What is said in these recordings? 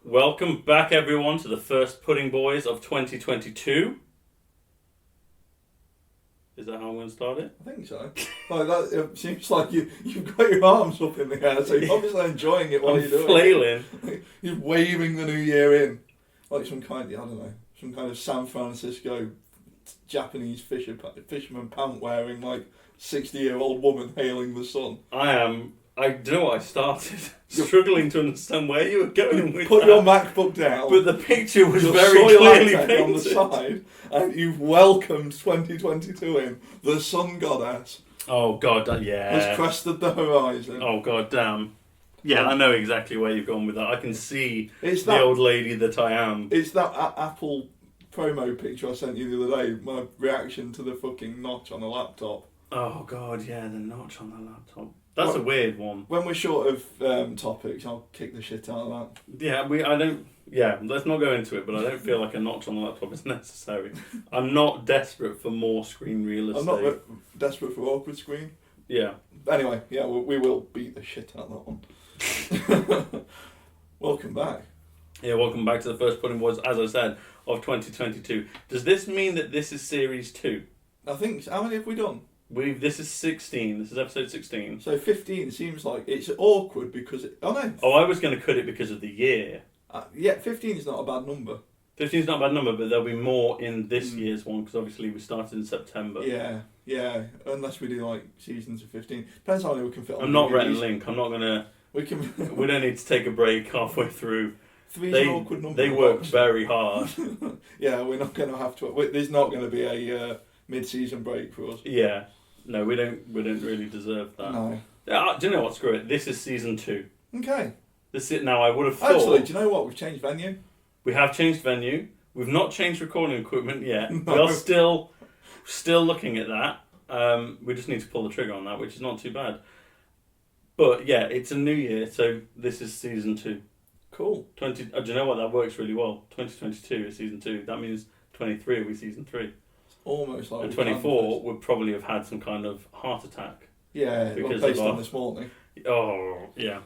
Welcome back, everyone, to the first Pudding Boys of 2022. Is that how I'm going to start it? I think so. Like that, it seems like you've got your arms up in the air, so you're obviously enjoying it while you're doing flailing. it. You're waving the new year in, like some kind of San Francisco Japanese fisherman pant wearing, like 60-year-old woman hailing the sun. I don't know what I started. Struggling to understand where you were going with Put that. your MacBook down. But the picture was your very soy clearly latte painted. on the side, and you've welcomed 2022 in. The sun goddess Oh, God, has yeah. crested the horizon. Oh, God damn. Yeah, I know exactly where you've gone with that. I can see It's the that. old lady that I am. It's that Apple promo picture I sent you the other day. My reaction to the fucking notch on the laptop. Oh, God, yeah, the notch on the laptop. That's a weird one. When we're short of topics, I'll kick the shit out of that. Yeah, let's not go into it, but I don't feel like a notch on the laptop is necessary. I'm not desperate for more screen real estate. I'm not desperate for awkward screen. Yeah. Anyway, yeah, we will beat the shit out of that one. Welcome back. Yeah, welcome back to the first Pudding Boys, as I said, of 2022. Does this mean that this is series 2? I think, how many have we done? This is 16. This is episode 16. So 15 seems like it's awkward because... I was going to cut it because of the year. Yeah, 15 is not a bad number. 15 is not a bad number, but there'll be more in this year's one, because obviously we started in September. Yeah, unless we do like seasons of 15. Depends how many we can fit on. I'm not writing link. I'm not going to... We can... We don't need to take a break halfway through. Three's an awkward number. They work very hard. Yeah, we're not going to have to... There's not going to be a mid-season break for us. Yeah. No, we don't really deserve that. No. Yeah, do you know what? Screw it. This is season 2. Okay. Now, I would have thought... Actually, do you know what? We've changed venue. We have changed venue. We've not changed recording equipment yet. No. We are still looking at that. We just need to pull the trigger on that, which is not too bad. But yeah, it's a new year, so this is season 2. Cool. Do you know what? That works really well. 2022 is season 2. That means 23 will be season 3. Almost like... And 24 would probably have had some kind of heart attack. Yeah, based on this morning. Oh, yeah.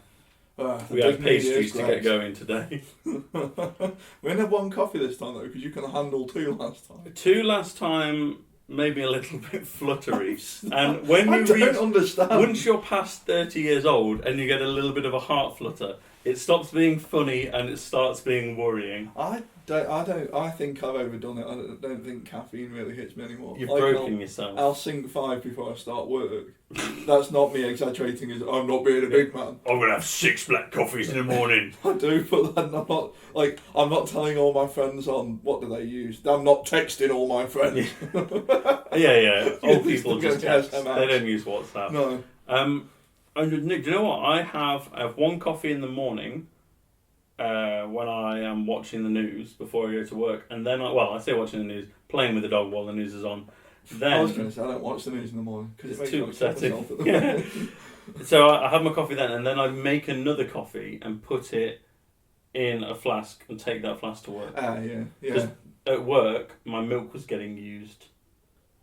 We had had pastries to get going today. We only had one coffee this time, though, because you can handle 2 last time. 2 last time, maybe a little bit fluttery. And when I you don't understand. Once you're past 30 years old and you get a little bit of a heart flutter, it stops being funny and it starts being worrying. I think I've overdone it. I don't think caffeine really hits me anymore. You've broken yourself. I'll sing 5 before I start work. That's not me exaggerating. I'm not being a big man. I'm going to have 6 black coffees in the morning. I do, but then I'm not telling all my friends on what do they use. I'm not texting all my friends. Yeah. Old people just text. SMS. They don't use WhatsApp. No. And Nick, do you know what? I have 1 coffee in the morning when I am watching the news before I go to work. And then, I say watching the news, playing with the dog while the news is on. Then, I was going to say, I don't watch the news in the morning because it's it too makes me upsetting. Yeah. So I have my coffee then, and then I make another coffee and put it in a flask and take that flask to work. Yeah. Because at work, my milk was getting used.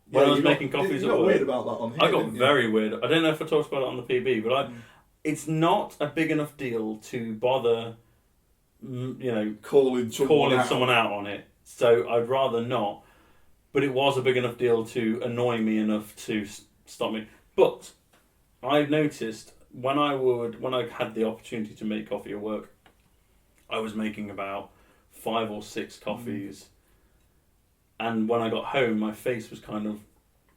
When I was making coffees you at got work, weird about that on here. I got very weird. I don't know if I talked about it on the PB, but it's not a big enough deal to bother, calling someone out on it. So I'd rather not. But it was a big enough deal to annoy me enough to stop me. But I noticed when I had the opportunity to make coffee at work, I was making about 5 or 6 coffees. And when I got home, my face was kind of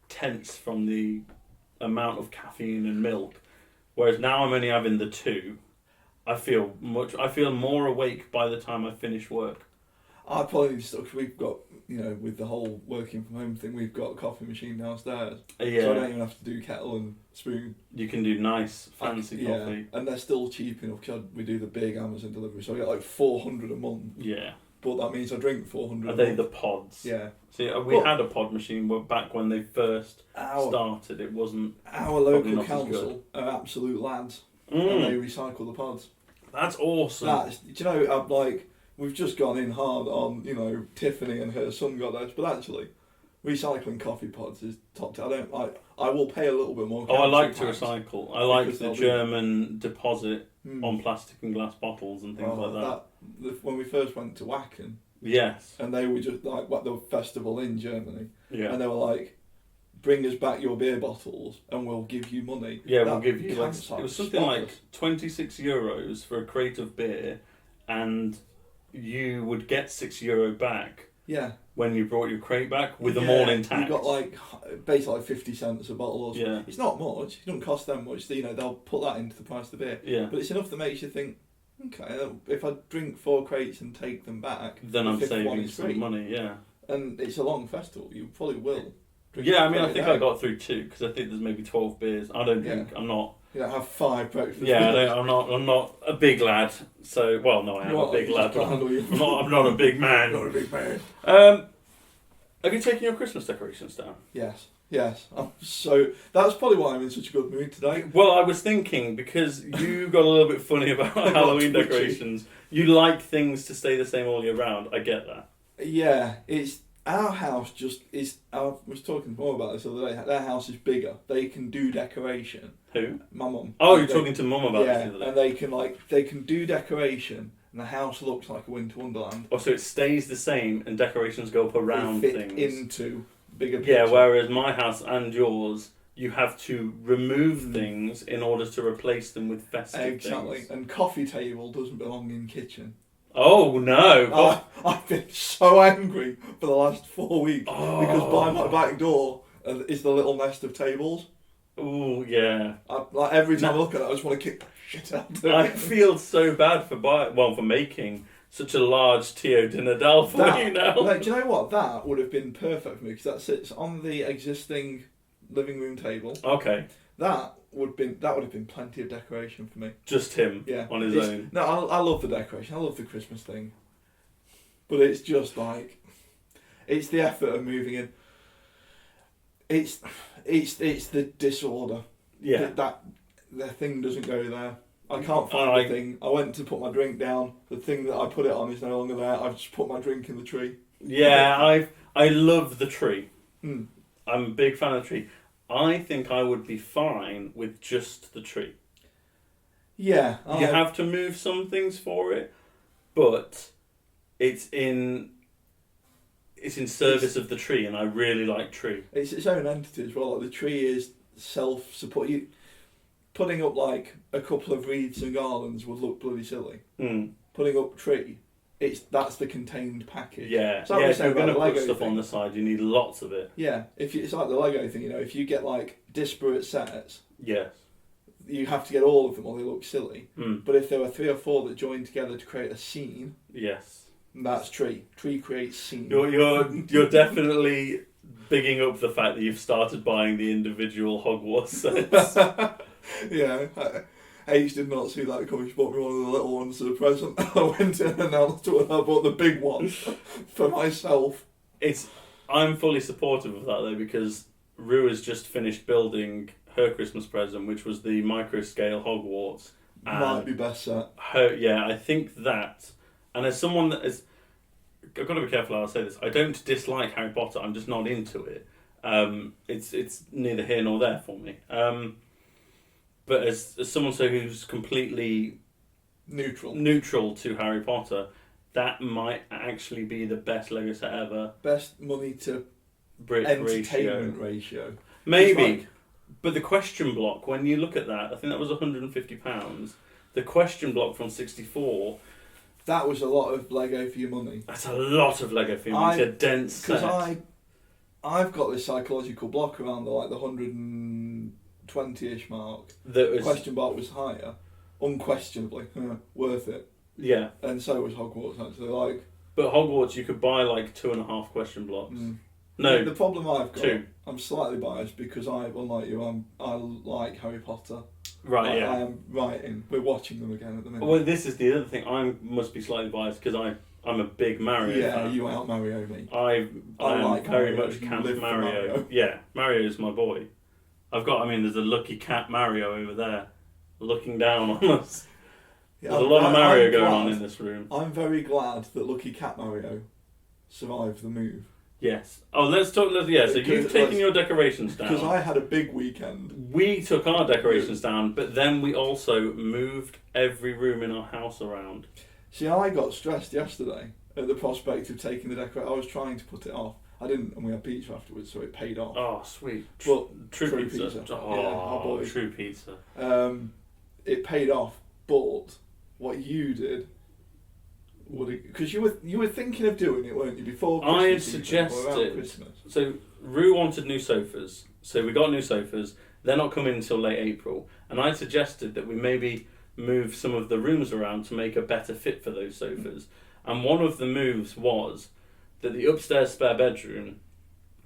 tense from the amount of caffeine and milk. Whereas now I'm only having the 2. I feel more awake by the time I finish work. I probably because we've got, with the whole working from home thing, we've got a coffee machine downstairs. Yeah. So I don't even have to do kettle and spoon. You can do nice, fancy coffee. And they're still cheap enough because we do the big Amazon delivery. So I get like 400 a month. Yeah. But that means I drink 400 Are they the pods? Yeah. See, we had a pod machine back when they first started. It wasn't... Our local council are absolute lads. And they recycle the pods. That's awesome. We've just gone in hard on, Tiffany and her son got those, but actually, recycling coffee pods is top tier. I will pay a little bit more. I like to recycle. I like the German deposit on plastic and glass bottles and things like that. when we first went to Wacken, Yes. and they were just like the festival in Germany, Yeah. and they were like, "Bring us back your beer bottles, and we'll give you money." Yeah, That we'll give you like campsite it was something like €26 for a crate of beer, and you would get €6 back yeah. when you brought your crate back with them all intact. You got like basically like 50 cents a bottle or something. Yeah. It's not much. It doesn't cost them much. You know, they'll put that into the price of the beer. Yeah. But it's enough that makes you think, okay, if I drink 4 crates and take them back, Then the I'm 5th one saving is some free. money. Yeah. And it's a long festival. You probably will. Drink Yeah, I a mean, I crate think a I day. got through 2 because I think there's maybe 12 beers. I don't drink. I'm not. You know, have 5 breakfast. Yeah, meals. I'm not a big lad. So, well, no, I am a big lad, but I'm not a big man. Not a big man. Have you taken your Christmas decorations down? Yes. So that's probably why I'm in such a good mood today. Well, I was thinking, because you got a little bit funny about Halloween twitchy. decorations. You like things to stay the same all year round. I get that. Yeah, it's our house. Just is. I was talking more about this the other day. Their house is bigger. They can do decoration. Who? My mum. Oh, you're talking to Mum about Yeah, this the other day. and they can do decoration, and the house looks like a winter wonderland. Oh, so it stays the same and decorations go up around They fit things. into bigger. Yeah, picture. whereas my house and yours, you have to remove Mm. things in order to replace them with festive Exactly. things. And coffee table doesn't belong in kitchen. Oh, no. I've been so angry for the last 4 weeks because by my Oh. back door is the little nest of tables. Oh, yeah. Like every time I look at it, I just want to kick the shit out of it. I feel so bad for making such a large Tio Dinadal for you now. Like, do you know what? That would have been perfect for me because that sits on the existing living room table. Okay, That would have been plenty of decoration for me. just him on his own. No, I love the decoration. I love the Christmas thing, but it's just like it's the effort of moving in. It's the disorder. Yeah. That the thing doesn't go there. I can't find the thing. I went to put my drink down. The thing that I put it on is no longer there. I've just put my drink in the tree. Yeah, I love the tree. Mm. I'm a big fan of the tree. I think I would be fine with just the tree. Yeah. You have to move some things for it, but it's in service of the tree, and I really like tree. It's its own entity as well. Like the tree is self-support. You putting up like a couple of wreaths and garlands would look bloody silly. Mm. Putting up tree, that's the contained package. Yeah, So if you're going to put Lego stuff thing. on the side, you need lots of it. Yeah, it's like the Lego thing. You know, if you get like disparate sets, Yes. you have to get all of them, or they look silly. Mm. But if there were 3 or 4 that join together to create a scene, Yes. that's tree. Tree creates scene. You're definitely bigging up the fact that you've started buying the individual Hogwarts sets. Yeah. H did not see that coming. She bought me one of the little ones as a present. I went in and announced to her I bought the big one for myself. I'm fully supportive of that though, because Rue has just finished building her Christmas present, which was the micro scale Hogwarts. Might be best set. I think that, and as someone that is, I've got to be careful how I say this. I don't dislike Harry Potter. I'm just not into it. It's neither here nor there for me. But as someone who's completely neutral to Harry Potter, that might actually be the best Lego set ever. Best money to Brick entertainment ratio. Maybe. But the question block, when you look at that, I think that was £150. The question block from 64. That was a lot of Lego for your money. That's a lot of Lego for your money. It's a dense set. Because I've got this psychological block around the 120-ish mark. The question block was higher. Unquestionably. Worth it. Yeah. And so was Hogwarts, actually. But Hogwarts, you could buy 2.5 question blocks. Mm. No. The problem I've got, 2. I'm slightly biased because unlike you, I like Harry Potter. Right, yeah. I am writing. We're watching them again at the minute. Well, this is the other thing. I must be slightly biased because I'm a big Mario fan. Yeah, you out Mario me. I like very Mario. much You camp live for Mario. Mario. Yeah, Mario's my boy. There's a lucky cat Mario over there looking down on us. Yeah, There's a lot of Mario I'm going glad. on in this room. I'm very glad that Lucky Cat Mario survived the move. Yes. Oh, let's talk. So you've taken your decorations down. Because I had a big weekend. We took our decorations down, but then we also moved every room in our house around. See, I got stressed yesterday at the prospect of taking the decoration. I was trying to put it off. I didn't, and we had pizza afterwards, so it paid off. Oh, sweet. But True pizza. Oh, yeah, our boy. True pizza. It paid off, but what you did because you were thinking of doing it, weren't you, before Christmas? I had suggested. Christmas. So Rue wanted new sofas, so we got new sofas. They're not coming until late April, and I suggested that we maybe move some of the rooms around to make a better fit for those sofas. And one of the moves was that the upstairs spare bedroom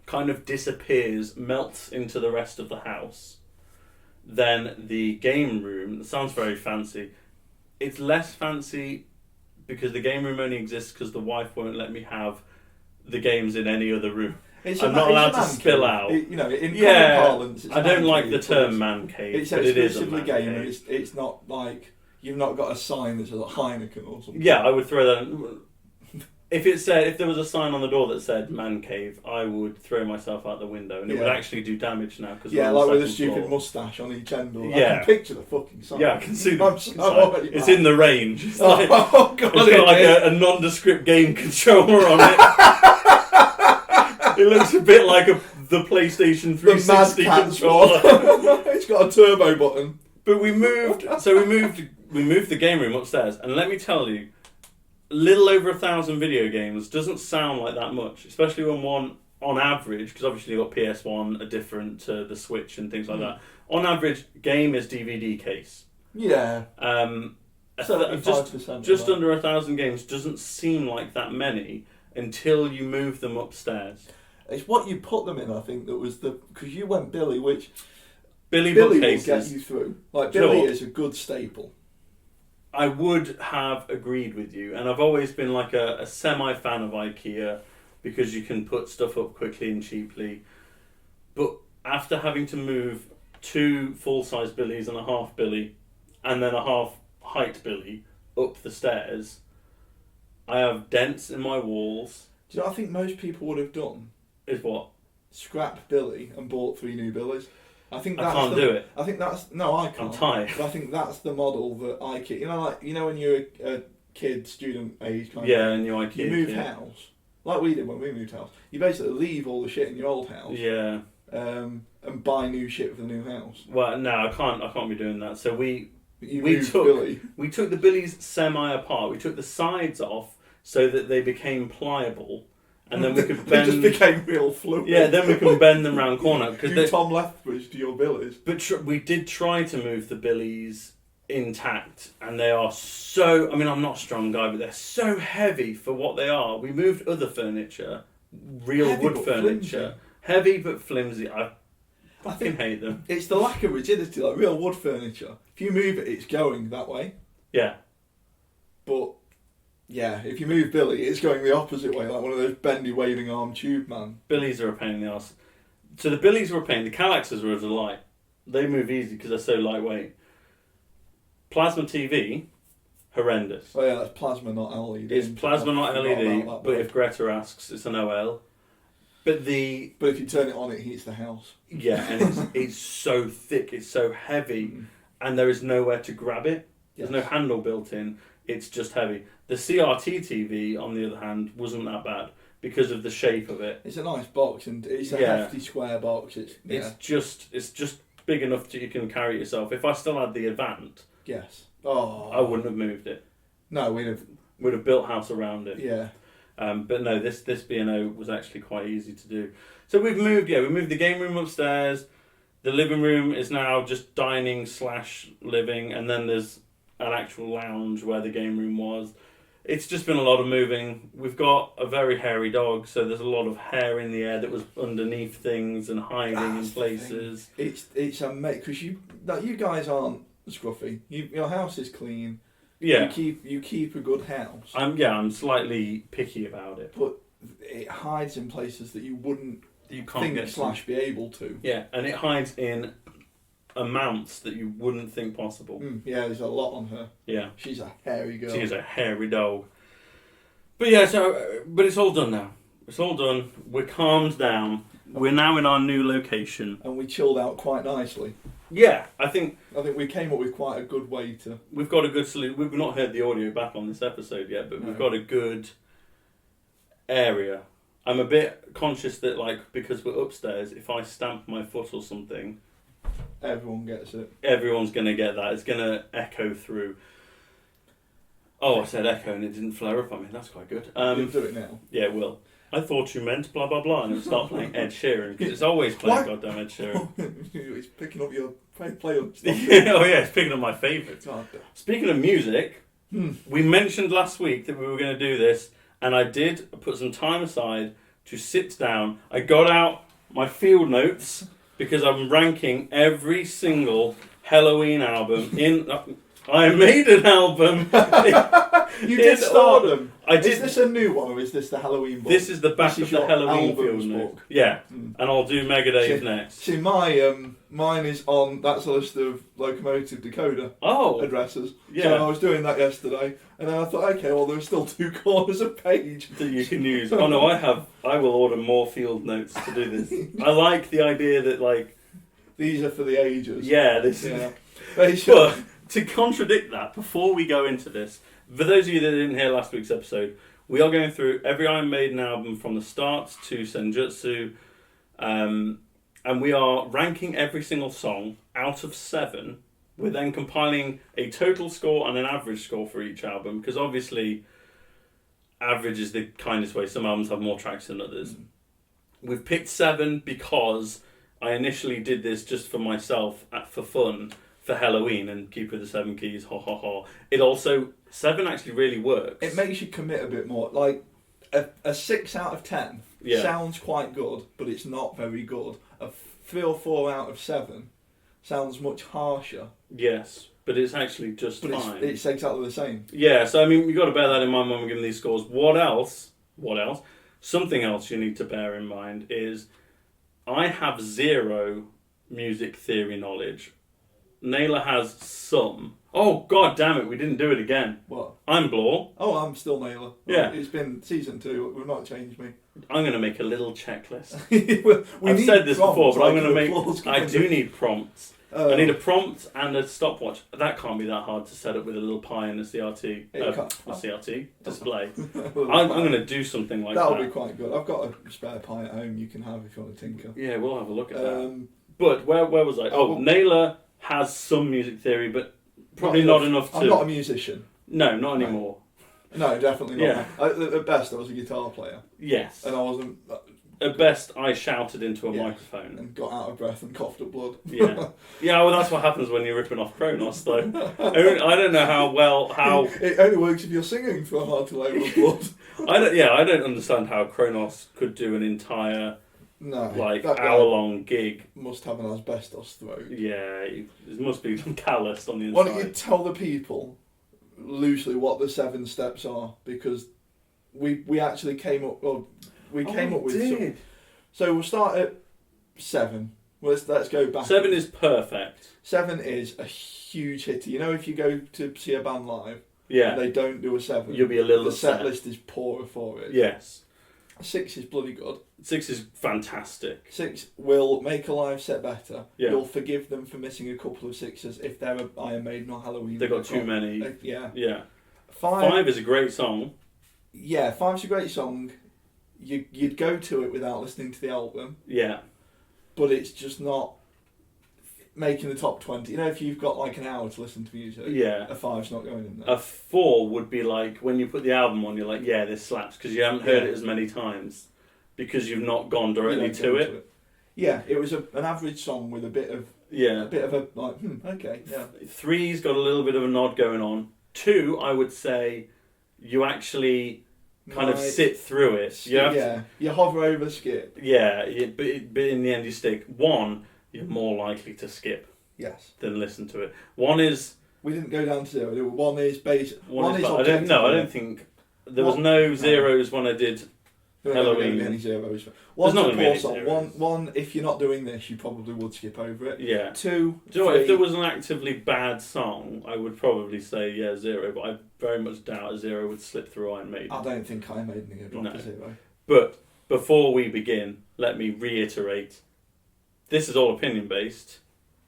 kind of disappears, melts into the rest of the house. Then the game room, it sounds very fancy. It's less fancy because the game room only exists because the wife won't let me have the games in any other room. I'm not allowed to spill out. In common parlance, it's I don't like the term man cave, it's but it is a man game, cave. And it's not like you've not got a sign that says like Heineken or something. Yeah, I would throw that in. If there was a sign on the door that said "man cave," I would throw myself out the window, and it would actually do damage now. Cause like with a stupid moustache on each end. Or, yeah, I can picture the fucking sign. Yeah, I can see the it's in the range. It's God, it's got like a nondescript game controller on it. It looks a bit like the PlayStation 360 controller. It's got a turbo button. But we moved the game room upstairs, and let me tell you, little over 1,000 video games doesn't sound like that much, especially when one, on average, because obviously you've got PS1 are different to the Switch and things like that. On average, game is DVD case. Yeah. 75% just under 1,000 games doesn't seem like that many until you move them upstairs. It's what you put them in, I think, that was because you went Billy, which Billy will bookcases get you through. Like Billy is a good staple. I would have agreed with you, and I've always been like a semi-fan of IKEA because you can put stuff up quickly and cheaply. But after having to move 2 full-size Billies and a half Billy, and then a half-height Billy up the stairs, I have dents in my walls. Do you know what I think most people would have done? Is what? Scrap Billy and bought 3 new Billies. I can't do it. I think that's... No, I can't. I'm tired. But I think that's the model that IKEA... You know when you're a kid, student age kind of... Yeah, and you're IKEA. You move house. Like we did when we moved house. You basically leave all the shit in your old house. Yeah. And buy new shit for the new house. Well, no, I can't be doing that. So we took the Billies semi apart. We took the sides off so that they became pliable. And then we could bend. They just became real fluid. Yeah, then we can bend them round corner. Tom Lethbridge to your Billies. But we did try to move the Billies intact, and they are so... I mean, I'm not a strong guy, but they're so heavy for what they are. We moved other furniture, wood furniture. Heavy but flimsy. I fucking hate them. It's the lack of rigidity, like real wood furniture. If you move it, it's going that way. Yeah. But... yeah, if you move Billy, it's going the opposite way, like one of those bendy waving arm tube man. Billies are a pain in the arse. So the Billies were a pain. The Calaxes were a delight. They move easy because they're so lightweight. Plasma TV, horrendous. Oh yeah, that's plasma, not LED. It's plasma, not LED. But if Greta asks, it's an OL. But if you turn it on, it heats the house. Yeah, and it's so thick, it's so heavy, and there is nowhere to grab it. There's no handle built in. It's just heavy. The CRT TV, on the other hand, wasn't that bad because of the shape of it. It's a nice box, and it's a hefty square box. It's just big enough that you can carry it yourself. If I still had the Avant, I wouldn't have moved it. No, we'd have built house around it. Yeah. But no, this B&O was actually quite easy to do. So we moved the game room upstairs. The living room is now just dining/living, and then there's an actual lounge where the game room was. It's just been a lot of moving. We've got a very hairy dog, so there's a lot of hair in the air that was underneath things and hiding in places. It's amazing because you guys aren't scruffy. Your house is clean. Yeah. You keep a good house. I'm slightly picky about it. But it hides in places that you wouldn't think / be able to. Yeah, and it hides in amounts that you wouldn't think possible. Yeah, there's a lot on her. Yeah. She's a hairy girl. She is a hairy dog. But yeah, but it's all done now. It's all done. We're calmed down. We're now in our new location. And we chilled out quite nicely. Yeah, I think we came up with quite a good way to... We've got a good solution. We've not heard the audio back on this episode yet, but we've got a good area. I'm a bit conscious that, like, because we're upstairs, if I stamp my foot or something... Everyone gets it. Everyone's going to get that. It's going to echo through. Oh, I said echo and it didn't flare up on me. That's quite good. You'll do it now. Yeah, it will. I thought you meant blah, blah, blah, and it'll start playing Ed Sheeran, because it's always playing goddamn Ed Sheeran. He's picking up your playlist. Oh yeah, it's picking up my favourites. Speaking of music, we mentioned last week that we were going to do this, and I did put some time aside to sit down. I got out my field notes, because I'm ranking every single Halloween album in... Iron Maiden album. You did start them. I did. Is this a new one or is this the Halloween book? This is the back of the Halloween field note. Yeah, and I'll do Megadeth next. See, mine is on. That's a list of locomotive decoder addresses. Yeah. So I was doing that yesterday, and then I thought, okay, well, there's still 2 corners of page that you can use. Oh no, I will order more field notes to do this. I like the idea that, like, these are for the ages. Yeah, this is. But to contradict that, before we go into this, for those of you that didn't hear last week's episode, we are going through every Iron Maiden album from the start to Senjutsu, and we are ranking every single song out of 7. We're then compiling a total score and an average score for each album, because obviously average is the kindest way. Some albums have more tracks than others. We've picked 7 because I initially did this just for myself, for fun, for Halloween, and keep with the 7 keys, ha ha ha. It also, 7 actually really works. It makes you commit a bit more. Like, a 6 out of 10 sounds quite good, but it's not very good. A 3 or 4 out of 7 sounds much harsher. Yes, but it's actually just fine. It's exactly the same. Yeah, so I mean, you've got to bear that in mind when we're giving these scores. What else? Something else you need to bear in mind is I have 0 music theory knowledge. Naylor has some. Oh, god damn it, we didn't do it again. What? I'm Blore. Oh, I'm still Naylor. Yeah. It's been season 2, we've not changed me. I'm going to make a little checklist. I've said this before, but I'm going to make... I do need prompts. I need a prompt and a stopwatch. That can't be that hard to set up with a little Pi and a CRT. CRT display. I'm going to do something like that. That'll be quite good. I've got a spare Pi at home you can have if you want to tinker. Yeah, we'll have a look at that. But where was I? Naylor has some music theory, but probably not enough to... I'm not a musician. No, not anymore. No, definitely not. Yeah. At best, I was a guitar player. Yes. And I wasn't... At best, I shouted into a microphone. And got out of breath and coughed up blood. Yeah. Yeah, well, that's what happens when you're ripping off Kronos, though. I don't know how... It only works if you're singing for hard to labour of blood. I don't understand how Kronos could do an entire... hour-long gig. Must have an asbestos throat. Yeah, it must be calloused on the inside. Why don't you tell the people loosely what the 7 steps are? Because we actually came up... Well, we came up with some... So we'll start at 7. Let's go back. 7 is perfect. 7 is a huge hitter. You know, if you go to see a band live, and they don't do a 7, you'll be a little upset. The set list is poorer for it. Yes. 6 is bloody good. 6 is fantastic. 6 will make a live set better. Yeah. You'll forgive them for missing a couple of 6s if they're a Iron Maiden or Halloween. They've got too many. Yeah. 5 is a great song. Yeah, 5's a great song. You'd go to it without listening to the album. Yeah. But it's just not making the top 20. You know, if you've got like an hour to listen to music, a 5's not going in there. A 4 would be like, when you put the album on, you're like, yeah, this slaps, because you haven't heard it as many times, because you've not gone directly to it. Yeah, it was an average song with a bit of okay, yeah. 3's got a little bit of a nod going on. 2, I would say, you actually kind of sit through it. You hover over skip. Yeah, but in the end you stick. 1, you're more likely to skip. Yes. Than listen to it. 1 is... We didn't go down to 0. 1 is basic. I don't think... There was no zeros when I did Halloween. Any zeros. There's not a poor song. 1, if you're not doing this, you probably would skip over it. Yeah. 2, Do you know what, if there was an actively bad song, I would probably say 0, but I very much doubt a 0 would slip through Iron Maiden. I don't think Iron Maiden would drop a 0. But before we begin, let me reiterate: this is all opinion based.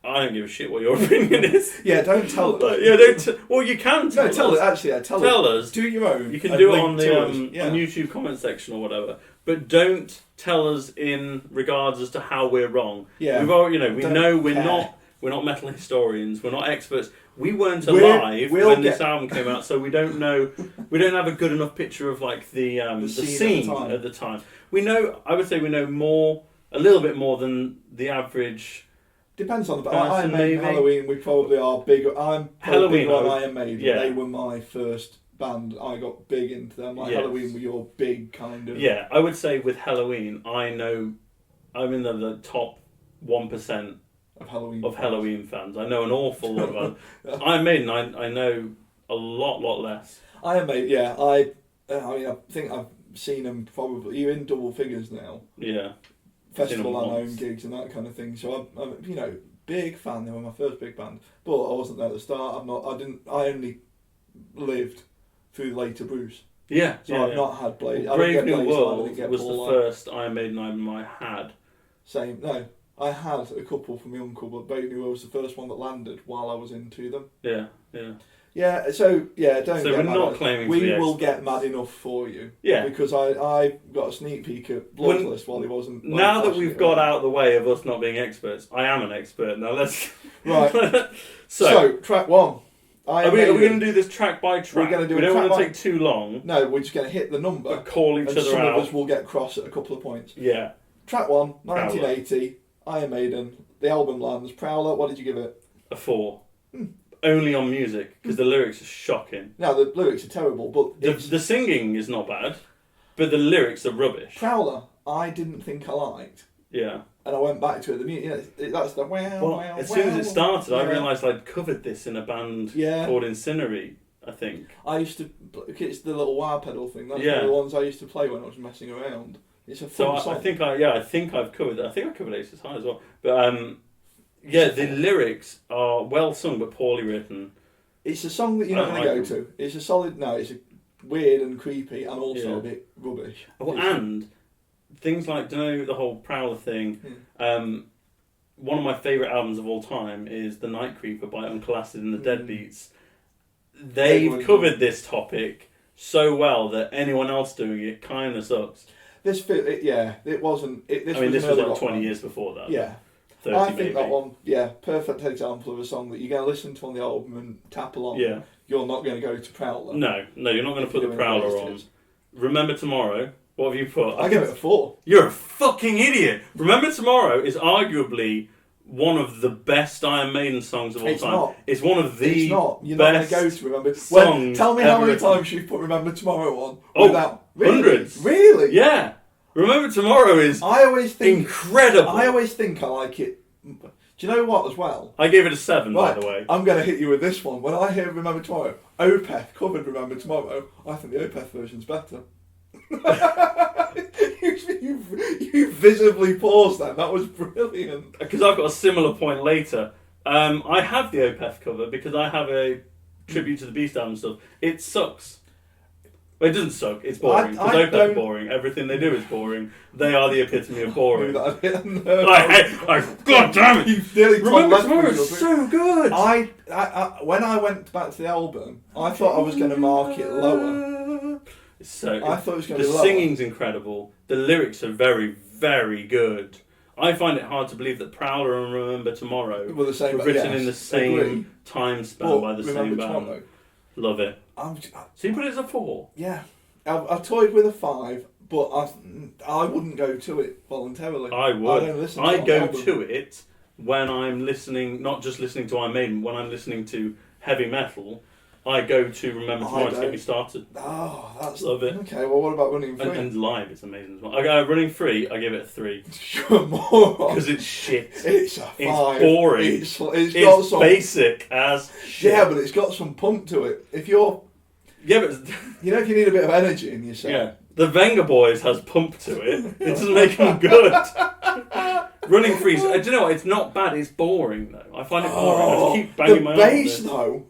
I don't give a shit what your opinion is. Yeah, don't tell us. Yeah, don't. Well, you can tell us. Tell us. Actually, yeah, tell us. Do your own. You can do it on the on YouTube comment section or whatever. But don't tell us in regards as to how we're wrong. Yeah. We've already, we know we're not metal historians. We're not experts. We weren't alive when this album came out, so we don't know. We don't have a good enough picture of like the scene at the time. We know. I would say we know a little bit more than the average. Depends on the band. Iron Maiden, Halloween, we probably are bigger. I'm Halloween on Iron Maiden. Yeah. They were my first band. I got big into them. Halloween were your big kind of. Yeah, I would say with Halloween, I know I'm in the top 1% of Halloween fans. I know an awful lot about them. Iron Maiden, I know a lot less. Iron Maiden, yeah. I mean, I think I've seen them probably. You're in double figures now. Yeah. Festival and home gigs and that kind of thing. So I'm big fan. They were my first big band, but I wasn't there at the start. I only lived through later Bruce. Yeah. So I've not had Blaze. Brave New World was the first Iron Maiden album I had. Same. No, I had a couple from my uncle, but Brave New World was the first one that landed while I was into them. Yeah. Yeah, so don't so get we're mad not claiming we will get mad enough for you. Yeah. Because I got a sneak peek at Bloodless while he wasn't. Now that we've got out of the way of us not being experts, I am an expert. Now let's... Right. so, track one. Are we going to do this track by track? We're going to do we don't want to take too long. No, we're just going to hit the number. But call each other out. Some of us will get cross at a couple of points. Yeah. Track one, 1980, Iron Maiden. The album lands. Prowler, what did you give it? A 4. Only on music, because the lyrics are shocking. No, the lyrics are terrible, but... The singing is not bad, but the lyrics are rubbish. Prowler, I didn't think I liked. Yeah. And I went back to it. The music, that's the as soon as it started, I realised I'd covered this in a band called Incinerary, I think. I used to... It's the little wah pedal thing. That's one of the ones I used to play when I was messing around. It's a fun song. I think I've covered that. I think I covered Aces High as well. But... the lyrics are well sung but poorly written. It's a song that you're not going to go to. It's a solid... No, it's weird and creepy and also a bit rubbish. Well, and things like, the whole Prowler thing. One of my favourite albums of all time is The Night Creeper by Uncle Acid and the Deadbeats. They've covered this topic so well that anyone else doing it kind of sucks. It wasn't... This was like 20 years before that. Yeah. I think that one, perfect example of a song that you're going to listen to on the album and tap along. Yeah. You're not going to go to Prowler. No, you're not going to put the Prowler on. Remember Tomorrow, what have you put? I give it a 4. You're a fucking idiot. Remember Tomorrow is arguably one of the best Iron Maiden songs of all time. Not. It's one of the It's not. You're not going to go to Remember. Tell me how many times you've put Remember Tomorrow on. Hundreds. Really? Yeah. Remember Tomorrow is incredible. I always think I like it. Do you know what as well? I gave it a 7, by the way. I'm going to hit you with this one. When I hear Remember Tomorrow, Opeth covered Remember Tomorrow, I think the Opeth version's better. you visibly paused that. That was brilliant. Because I've got a similar point later. I have the Opeth cover because I have a tribute to the Beast album stuff. It sucks. Well, it doesn't suck. It's boring. Because Opeth are boring. Everything they do is boring. They are the epitome of boring. God damn it! Remember Tomorrow is so good. When I went back to the album, I thought I was going to mark it lower. I thought it was going to be lower. The singing's incredible. The lyrics are very, very good. I find it hard to believe that Prowler and Remember Tomorrow were written in the same time span by the same band. Love it. So you put it as a 4? Yeah. I've toyed with a 5, but I wouldn't go to it voluntarily. I would. I go album. to it when I'm listening, not just listening to Iron Maiden, when I'm listening to heavy metal, I go to Remember Tomorrow to get me started. Oh, that's... Love it. Okay, well, what about Running Free? And live, it's amazing as well. Running Free, I give it a 3. You're more because it's shit. It's a 5. It's boring. It's got some... basic as shit. Yeah, but it's got some pump to it. If you're... Yeah, but... if you need a bit of energy in yourself. Yeah. The Venga Boys has pump to it. It doesn't make them good. Running Free, do you know what? It's not bad, it's boring, though. I find it boring. I just keep banging my arm. The bass, though...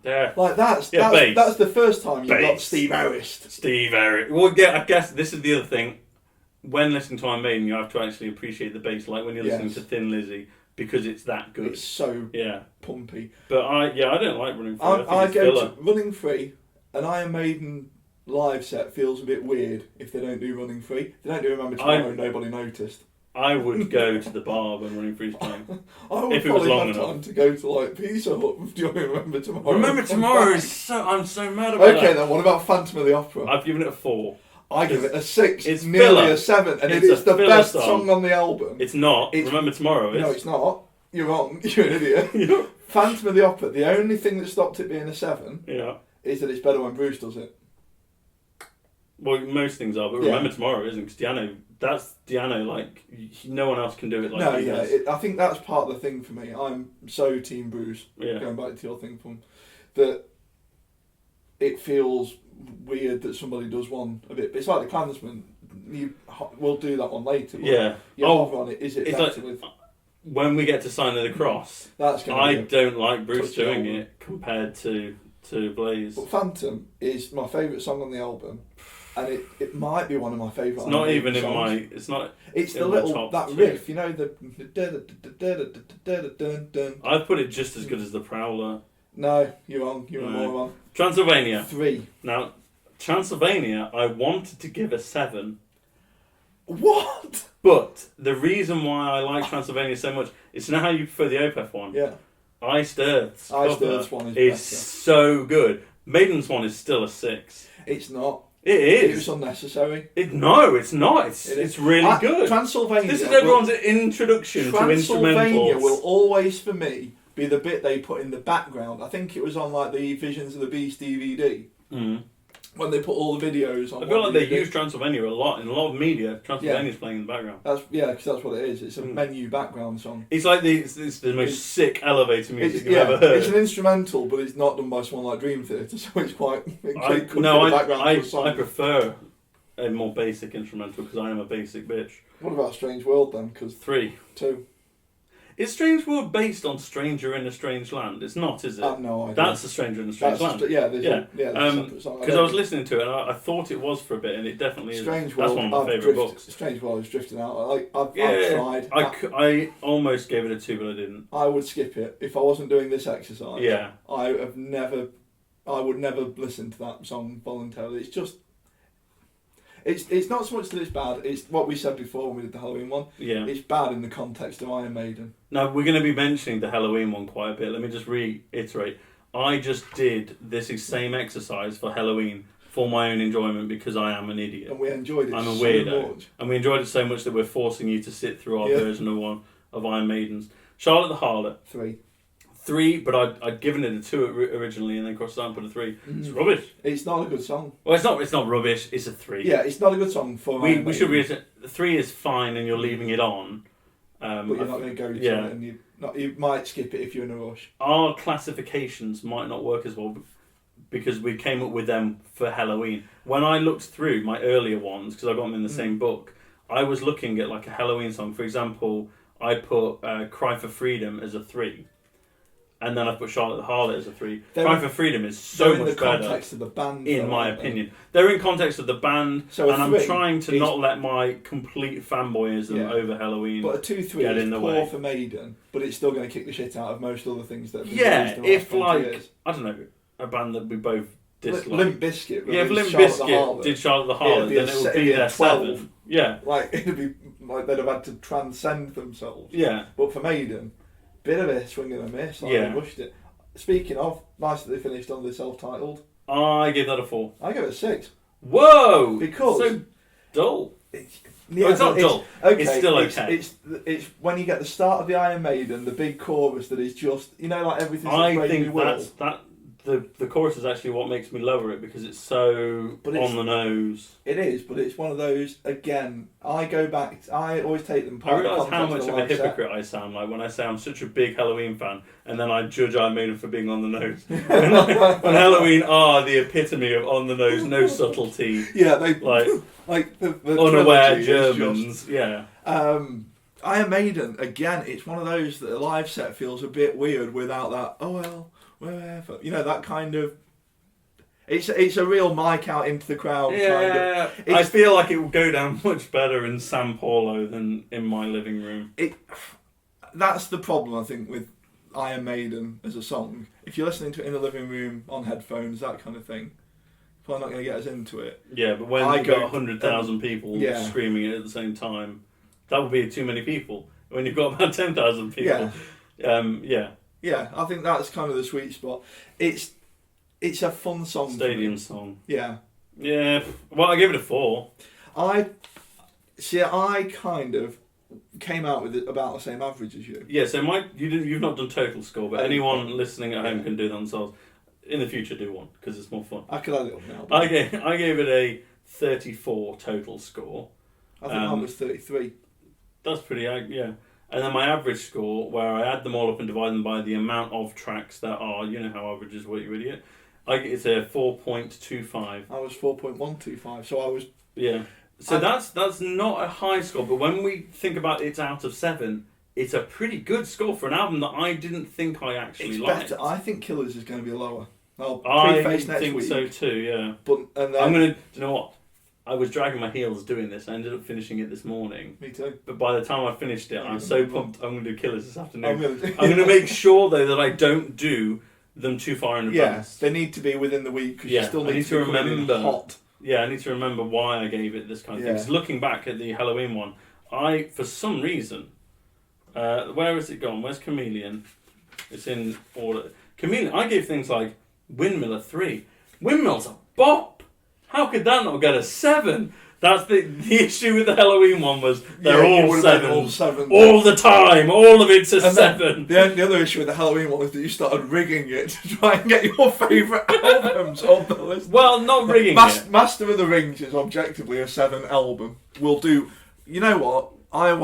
Yeah. Like that's the first time you got Steve Harris. Steve Harris. Well, yeah, I guess this is the other thing. when listening to Iron Maiden, you have to actually appreciate the bass, like when you're listening to Thin Lizzy, because it's that good. It's so pumpy. But I don't like Running Free. I go to Running Free. An Iron Maiden live set feels a bit weird if they don't do Running Free. If they don't do Remember Tomorrow, nobody noticed. I would go to the bar when Running Free's playing. I would if it was long have enough. time to go to like Pizza Hut. Do you Remember Tomorrow? Remember Tomorrow is so... I'm so mad about that. Okay then, what about Phantom of the Opera? I've given it a 4. I give it a 6. It's nearly filler. a 7. And It's it is a the filler best song. song on the album. It's not. Remember Tomorrow is. No, it's not. You're wrong. You're an idiot. Phantom of the Opera, the only thing that stopped it being a 7 is that it's better when Bruce does it. Well, most things are, but Remember Tomorrow isn't, because Diano, like, no one else can do it like he does. I think that's part of the thing for me. I'm so Team Bruce, going back to your thing from, that it feels weird that somebody does one a bit. It's like the Klansman. We'll do that one later. On it. Is it better like, with... When we get to Sign of the Cross, I don't like Bruce doing it compared to Blaze. But Phantom is my favourite song on the album. And it might be one of my favourite. It's not even songs. in my. It's not. It's the little that riff, you know, the. I'd put it just as good as the Prowler. No, you're wrong. You're more wrong. Transylvania. 3. Now, Transylvania, I wanted to give a 7. What? But the reason why I like Transylvania so much is to know how you prefer the Opeth one. Yeah. Iced Earth's one is so good. Maiden's one is still a 6. It's not. It is. It was unnecessary. No, it's not. It's really good. Transylvania. This is everyone's introduction to instrumentals. Transylvania will always, for me, be the bit they put in the background. I think it was on like the Visions of the Beast DVD. When they put all the videos on. I feel like they use Transylvania a lot in a lot of media. Transylvania's playing in the background. Because that's what it is. It's a menu background song. It's like it's the most sick elevator music you've ever heard. It's an instrumental, but it's not done by someone like Dream Theater, so it's quite. I prefer a more basic instrumental because I am a basic bitch. What about Strange World then? 3. 2. Is Strange World based on Stranger in a Strange Land? It's not, is it? No idea. That's a Stranger in a Strange Land. Because I was listening to it and I thought it was for a bit, and it definitely is. Strange World. That's one of my favourite books. Strange World is drifting out. I've tried. I almost gave it a 2, but I didn't. I would skip it if I wasn't doing this exercise. Yeah. I would never listen to that song voluntarily. It's just. It's not so much that it's bad, it's what we said before when we did the Halloween one. Yeah. It's bad in the context of Iron Maiden. Now, we're going to be mentioning the Halloween one quite a bit. Let me just reiterate. I just did this same exercise for Halloween for my own enjoyment because I am an idiot. And we enjoyed it I'm a so weirdo. much. And we enjoyed it so much that we're forcing you to sit through our version of Iron Maiden's. Charlotte the Harlot. 3, but I'd given it a 2 originally and then crossed it out and put a 3. It's rubbish. It's not a good song. Well, it's not rubbish, it's a 3. Yeah, it's not a good song for we should reiterate, 3 is fine and you're leaving it on. But you're not going to go to it and you might skip it if you're in a rush. Our classifications might not work as well because we came up with them for Halloween. When I looked through my earlier ones, because I got them in the same book, I was looking at like a Halloween song. For example, I put Cry for Freedom as a 3. And then I put Charlotte the Harlot as a 3. Cry for Freedom is so much better. In the context of the band, in my opinion. They're in context of the band, and I'm trying to not let my complete fanboyism over Halloween but a 2-3 get in the way. Poor for Maiden, but it's still going to kick the shit out of most other things that have been released in the if last 20 like, years. I don't know, a band that we both dislike. Limp Bizkit. If Limp Bizkit did Charlotte the Harlot, then it would be their 7. Yeah. Like, it'd be like they'd have had to transcend themselves. Yeah. But for Maiden, bit of a swing and a miss. They rushed it. Speaking of, nice that they finished on the self-titled. I give that a 4. I give it a 6. Whoa! Because it's so dull. It's not dull. Okay, it's still okay. It's when you get the start of the Iron Maiden, the big chorus that is just, like everything's I think the chorus is actually what makes me lower it because it's so on the nose. It is, but it's one of those, again, I always take them I realise how much of a hypocrite I sound like when I say I'm such a big Halloween fan and then I judge Iron Maiden for being on the nose. when Halloween are the epitome of on the nose, no subtlety. Yeah, they like the unaware Germans. Iron Maiden, again, it's one of those that a live set feels a bit weird without that, wherever. That kind of... It's a real mic out into the crowd. Yeah, kind of. I feel like it will go down much better in San Paulo than in my living room. That's the problem, I think, with Iron Maiden as a song. If you're listening to it in the living room on headphones, that kind of thing, probably not going to get us into it. Yeah, but when you've got 100,000 people screaming it at the same time, that would be too many people. When you've got about 10,000 people, yeah, I think that's kind of the sweet spot. It's a fun song. Stadium song. Yeah. Yeah. Well, I give it a 4. I kind of came out with it about the same average as you. Yeah. So you've not done total score, but anyone listening at home can do that themselves. In the future, do one because it's more fun. I could add it up now. I gave it a 34 total score. I think mine was 33. That's pretty yeah. And then my average score, where I add them all up and divide them by the amount of tracks that are, you know how averages work, you idiot. It's a 4.25. I was 4.125, so I was... Yeah. So that's not a high score, but when we think about it's out of 7, it's a pretty good score for an album that I didn't think I actually liked. Better. I think Killers is going to be lower. I think so too, yeah. But I'm going to... Do you know what? I was dragging my heels doing this. I ended up finishing it this morning. Me too. But by the time I finished it, I'm so pumped. I'm going to do Killers this afternoon. I'm going to make sure, though, that I don't do them too far in advance. Yeah, they need to be within the week because you still need to remember hot. Yeah, I need to remember why I gave it this kind of thing. Because looking back at the Halloween one, for some reason, where has it gone? Where's Chameleon? It's in order. Chameleon, I gave things like Windmill a 3. Windmill's a bop! How could that not get a 7? That's the issue with the Halloween one was they're all 7 all the time. All of it's a 7. The other issue with the Halloween one was that you started rigging it to try and get your favourite albums on the list. Well, not rigging it. Master of the Rings is objectively a 7 album. We'll do. You know what? I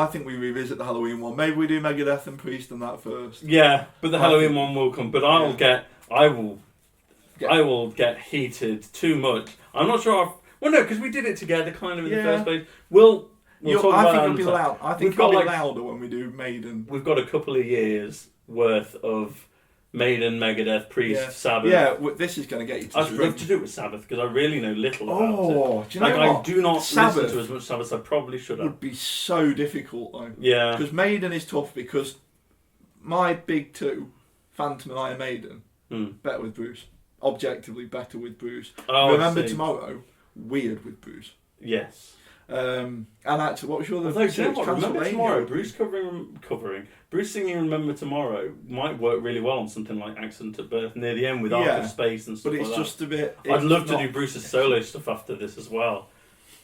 think we revisit the Halloween one. Maybe we do Megadeth and Priest and that first. Yeah, but the Halloween one will come. But I will get heated too much. I'm not sure. Well, no, because we did it together, kind of in the first place. We'll talk about I think it'll be loud. I think it'll be louder when we do Maiden. We've got a couple of years worth of Maiden, Megadeth, Priest, Sabbath. Yeah, this is going to get you. I'd love to do it with Sabbath because I really know little about it. Do you know what? I do not listen to as much Sabbath as I probably should have. It would be so difficult though. Yeah. Because Maiden is tough because my big two, Phantom and Iron Maiden, better with Bruce. Objectively better with Bruce. Remember Tomorrow, weird with Bruce. Yes. And actually, what was your other? Remember Tomorrow, Bruce covering. Bruce singing Remember Tomorrow might work really well on something like Accident at Birth near the end with Ark of Space and stuff like that. But it's just a bit... I'd love to do Bruce's solo stuff after this as well.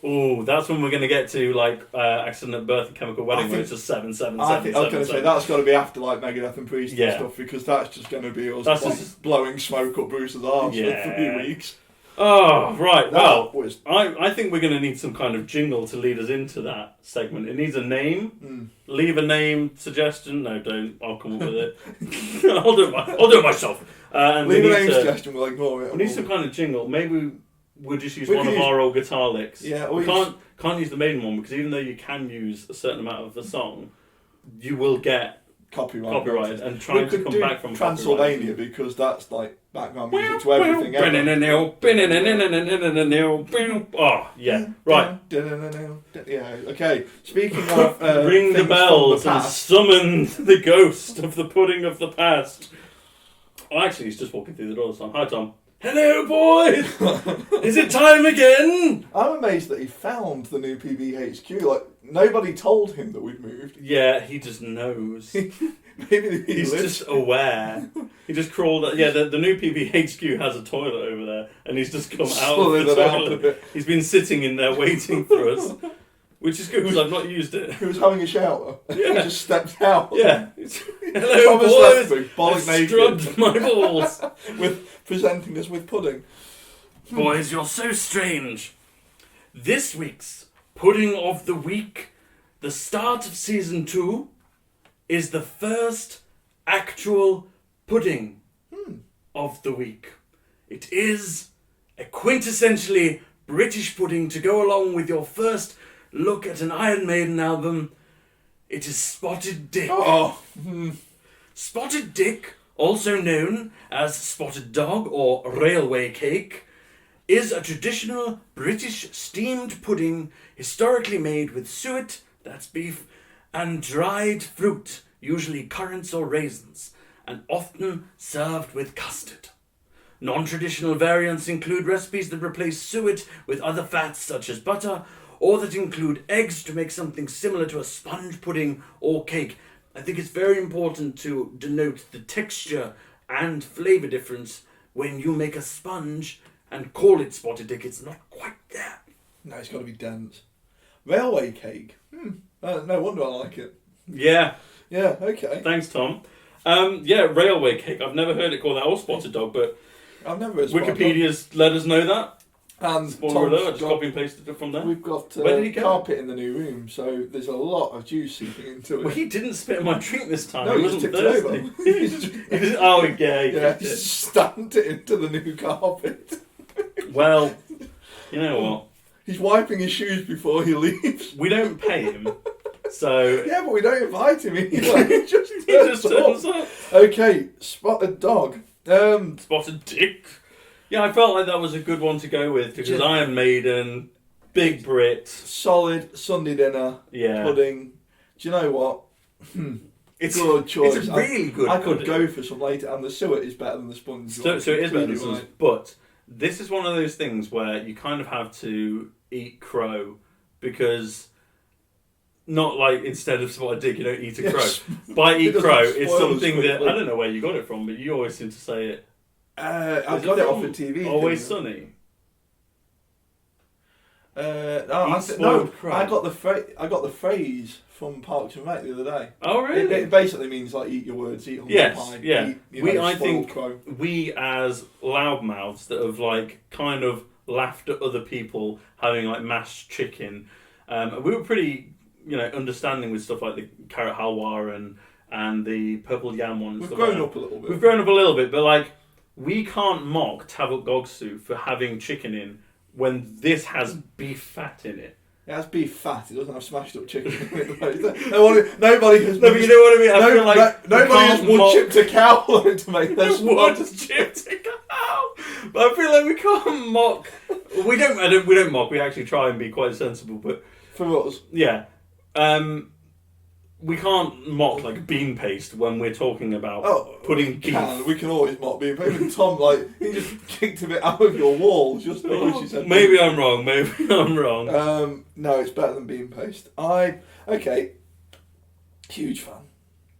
Oh, that's when we're going to get to like Accident at Birth and Chemical Wedding, where it's just 7, 7, 7. I was going to say that's got to be after like Megadeth and Priest and stuff because that's just going to be us just blowing smoke up Bruce's arse for 3 weeks. Oh, right. Well, I think we're going to need some kind of jingle to lead us into that segment. It needs a name. Leave a name suggestion. No, don't. I'll come up with it. I'll do it myself. And leave a name suggestion. We'll ignore it. We need some kind of jingle. Maybe we'll just use one of our old guitar licks. Yeah, we can't use the Maiden one because even though you can use a certain amount of the song, you will get copyrighted and trying to come back from Transylvania because that's like background music to everything else. Oh, yeah, right. Yeah, okay. Speaking of ring the bells and summon the ghost of the pudding of the past. Oh, actually, he's just walking through the door. So, hi, Tom. Hello, boys! Is it time again? I'm amazed that he found the new PBHQ. Like, nobody told him that we'd moved. Yeah, he just knows. Maybe he's just aware. He just crawled out. Yeah, the new PBHQ has a toilet over there, and he's just come out of the toilet. He's been sitting in there waiting for us. Which is good because I've not used it. He was having a shower. Yeah. He just stepped out. Yeah. Hello, boys. I naked. Scrubbed my balls. Presenting us with pudding. Boys, you're so strange. This week's Pudding of the Week, the start of season 2, is the first actual pudding of the week. It is a quintessentially British pudding to go along with your first look at an Iron Maiden album. It is Spotted Dick. Oh. Spotted Dick also known as spotted dog or railway cake, is a traditional British steamed pudding historically made with suet, that's beef, and dried fruit, usually currants or raisins, and often served with custard. Non-traditional variants include recipes that replace suet with other fats such as butter, or that include eggs to make something similar to a sponge pudding or cake. I think it's very important to denote the texture and flavour difference when you make a sponge and call it spotted dick. It's not quite there. No, it's got to be dense. Railway cake. No wonder I like it. Yeah. Yeah, okay. Thanks, Tom. Railway cake. I've never heard it called that or spotted dog, but I've never heard spotted dog. Wikipedia's let us know that. And Spoiler alert, I just copy and pasted it from there. We've got Where did he go? carpet in the new room, so there's a lot of juice seeping into it. Well, he didn't spit in my drink this time. No, he he wasn't just tipped thirsty. it over. Oh, yeah. Yeah, he stamped it into the new carpet. Well, you know what? He's wiping his shoes before he leaves. We don't pay him, so... Yeah, but we don't invite him. He just He just turns up. up. Okay, spotted dog. Spotted dick. Yeah, I felt like that was a good one to go with, because Iron Maiden, Big Brit. Solid Sunday dinner. Yeah. Pudding. Do you know what? It's good choice. It's a really good I could pudding. go for some later, and the suet is better than the sponge. So it is better than Right. some, but this is one of those things where you kind of have to eat crow, because not like instead of spotted dick you don't eat a crow. Yes. By eat It doesn't crow, it's spoil something us that quickly. I don't know where you got it from, but you always seem to say it. I got it off the TV. Always Sunny. No, Eat spoiled crow. I got the phrase from Parks and Rec the other day. Oh really? It basically means like eat your words, eat humble Yes, pie. yeah. Eat, I spoiled think crow. we as loudmouths that have like kind of laughed at other people having like mashed chicken, we were pretty understanding with stuff like the carrot halwa and the purple yam one. And We've stuff grown like that. up a little bit. We've grown up a little bit, but like we can't mock Tavuk Gogsu for having chicken in when this has beef fat in it. It has beef fat. It doesn't have smashed up chicken. Nobody has. No, but you know what I mean. I feel like nobody has wood chipped a cow to make this. Wood chipped a cow. But I feel like we can't mock. We don't mock. We actually try and be quite sensible. But For us, yeah, we can't mock like bean paste when we're talking about putting beef. we can always mock beef. Even Tom, he just kicked a bit out of your wall just because you said. Maybe I'm wrong. Maybe I'm wrong. No, it's better than bean paste. Huge fan.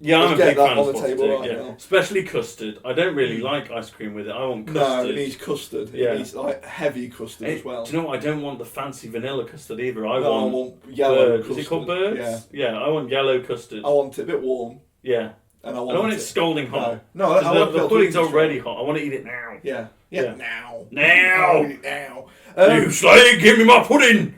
Yeah, I'm Let's a get big that fan on of the spotted table dick, right yeah. now. Especially custard. I don't really like ice cream with it. I want custard. No, it needs custard. Yeah. It needs heavy custard as well. Do you know what? I don't want the fancy vanilla custard either. I I want want yellow birds. custard. Is it called birds? Yeah, I want yellow custard. I want it a bit warm. Yeah. And I I don't want it scalding hot. No, I want the it pudding's to already hot. I want to eat it now. Yeah. Yeah. Now. Now. Eat it now. You slave, give me my pudding!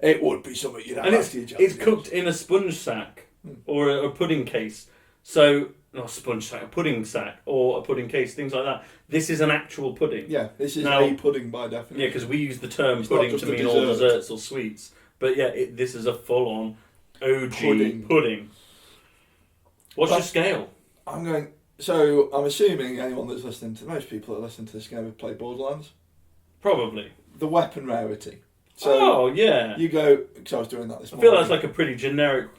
It would be something you'd have And after your it's jam cooked in a sponge sack or a pudding case. So, not a sponge sack, a pudding sack or a pudding case, things like that. This is an actual pudding. Yeah, this is Now- a pudding by definition. Yeah, because we use the term It's not pudding just to a mean all dessert. desserts or sweets. But yeah, this is a full-on OG Pudding. pudding. What's your scale? So I'm assuming anyone that's listening to, most people that listen to this game have played Borderlands. Probably. The weapon rarity. So Oh, yeah. you go, because I was doing that this I morning. feel that's like a pretty generic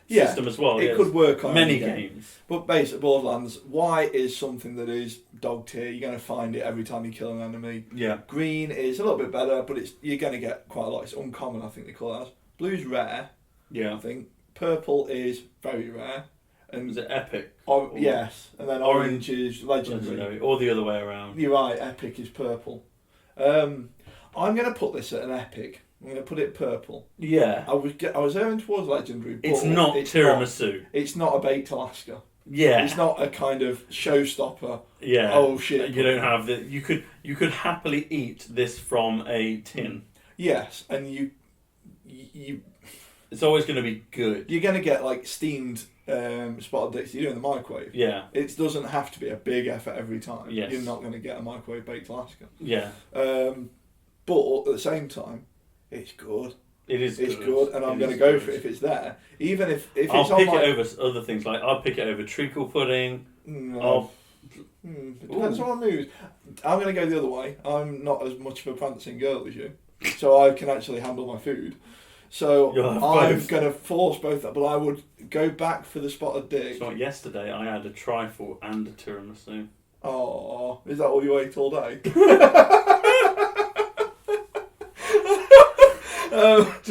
system as well. It yes. could work on many any game. games. But basically, Borderlands, white is something that is dog tier. You're going to find it every time you kill an enemy. Yeah. Green is a little bit better, but you're going to get quite a lot. It's uncommon, I think they call it as. Blue's rare, Yeah. I think. Purple is very rare. And Is it epic? yes, and then orange is legendary. Legendary. Or the other way around. You're right, epic is purple. I'm going to put this at an epic. I'm going to put it purple. Yeah. I was erring towards legendary, but It's not tiramisu. It's not a baked Alaska. Yeah. It's not a kind of showstopper. Yeah. Oh shit! You don't have the. You could happily eat this from a tin. Yes, and you It's always going to be good. you're going to get like steamed spotted dicks. You do in the microwave. Yeah. It doesn't have to be a big effort every time. Yes. You're not going to get a microwave baked Alaska. Yeah. But at the same time, it's good. It is. It's good, and I'm going to go for it if it's there. Even if I'll it's on pick my... it over other things. Like I'll pick it over treacle pudding. No. I'll It depends on my mood. I'm going to go the other way. I'm not as much of a prancing girl as you, so I can actually handle my food. So I'm going to force both that, but I would go back for the spotted dick. So yesterday I had a trifle and a tiramisu. Oh, is that all you ate all day? Do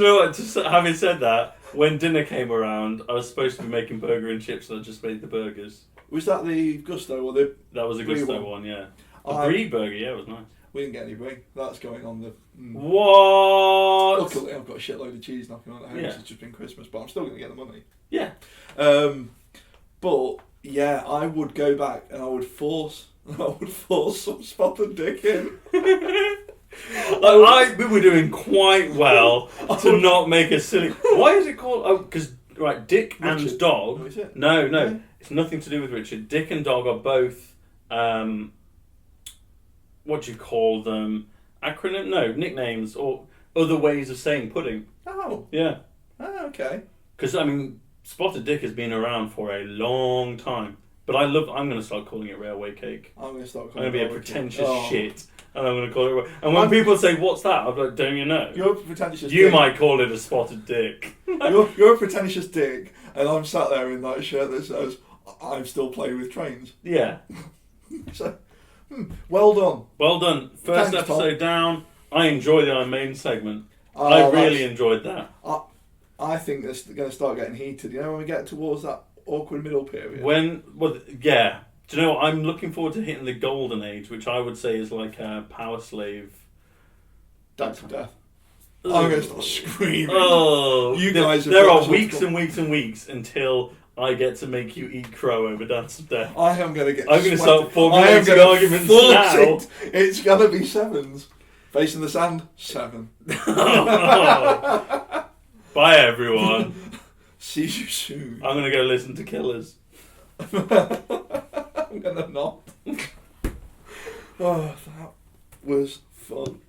you know what? Just having said that, when dinner came around, I was supposed to be making burger and chips, and I just made the burgers. Was that the Gusto or the? That was a Gusto one, yeah. A brie burger, yeah, it was nice. We didn't get any brie. That's going on the. What? Luckily, I've got a shitload of cheese knocking on at home. It's just been Christmas, but I'm still going to get the money. Yeah. But yeah, I would go back and I would force some spotted dick in. We were doing quite well to not make a silly. Why is it called? Oh, because Dick Richard. and Dog. Oh, is it? No, Yeah. it's nothing to do with Richard. Dick and Dog are both. What do you call them? Acronym? No, nicknames or other ways of saying pudding. Oh. Yeah. Oh, okay. Because Spotted Dick has been around for a long time, but I'm going to start calling it railway cake. I'm going to start I'm calling going to be it a pretentious shit. And I'm going to call it. And I'm- when people say, "What's that?" I'm like, "Don't you know?" You're a pretentious You dick. might call it a spotted dick. You're a pretentious dick, and I'm sat there in that shirt that says, "I'm still playing with trains." Yeah. So, well done. Well done. First Thanks, episode down. I enjoy the Iron Maiden segment. Oh, I really enjoyed that. I think this is going to start getting heated. You know, when we get towards that awkward middle period. Yeah. Do you know what? I'm looking forward to hitting the golden age, which I would say is like a power slave. Dance of death. Ugh. I'm going to start screaming. Oh, You guys have there got are some weeks fun. and weeks and weeks until I get to make you eat crow over Dance of Death. I am going to get. I'm going to start sweaty. formulating arguments now. It's going to be sevens. Face in the sand, 7. Bye, everyone. See you soon. I'm going to go listen to Killers. I'm going to not. Oh, that was fun.